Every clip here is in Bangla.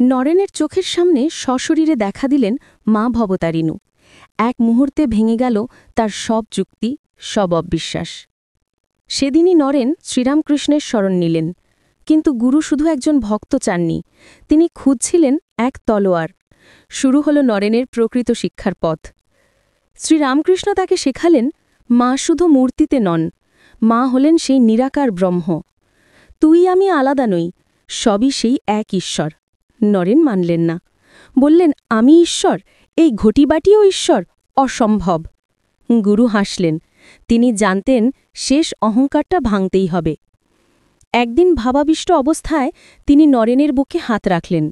নরেনের চোখের সামনে সশরীরে দেখা দিলেন মা ভবতারিণী। এক মুহূর্তে ভেঙে গেল তার সব যুক্তি, সব অবিশ্বাস। সেদিনই নরেন শ্রীরামকৃষ্ণের শরণ নিলেন, কিন্তু গুরু শুধু একজন ভক্ত চাননি, তিনি খুঁজছিলেন এক তলোয়ার। শুরু হল নরেনের প্রকৃত শিক্ষার পথ। শ্রীরামকৃষ্ণ তাকে শেখালেন, মা শুধু মূর্তিতে নন, মা হলেন সেই নিরাকার ব্রহ্ম। তুই আমি আলাদা নই, সবই সেই এক ঈশ্বর। নরেন মানলেন না, বললেন, আমি ঈশ্বর, এই ঘটিবাটিও ঈশ্বর, অসম্ভব। গুরু হাসলেন, তিনি জানতেন শেষ অহংকারটা ভাঙতেই হবে। একদিন ভাবাবিষ্ট অবস্থায় তিনি নরেনের বুকে হাত রাখলেন,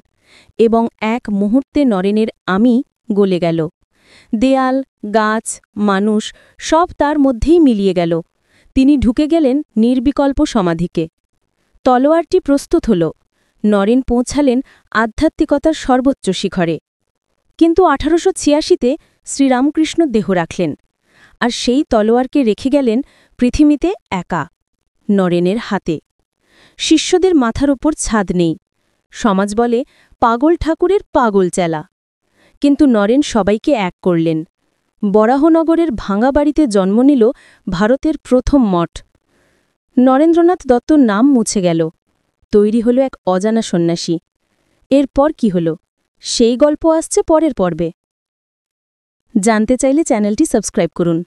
এবং এক মুহূর্তে নরেনের আমি গলে গেল। দেয়াল, গাছ, মানুষ সব তার মধ্যেই মিলিয়ে গেল। তিনি ঢুকে গেলেন নির্বিকল্প সমাধিকে। তলোয়ারটি প্রস্তুত হল, নরেন পৌঁছালেন আধ্যাত্মিকতার সর্বোচ্চ শিখরে। কিন্তু 1886-তে শ্রীরামকৃষ্ণ দেহ রাখলেন, আর সেই তলোয়ারকে রেখে গেলেন পৃথিবীতে একা, নরেনের হাতে। শিষ্যদের মাথার ওপর ছাদ নেই, সমাজ বলে পাগল ঠাকুরের পাগল চেলা। কিন্তু নরেন সবাইকে এক করলেন। বরাহনগরের ভাঙা বাড়িতে জন্ম নিল ভারতের প্রথম মঠ। নরেন্দ্রনাথ দত্তর নাম মুছে গেল, তৈরি হল এক অজানা সন্ন্যাসী। এরপর কি হল, সেই গল্প আসছে পরের পর্বে। জানতে চাইলে চ্যানেলটি সাবস্ক্রাইব করুন।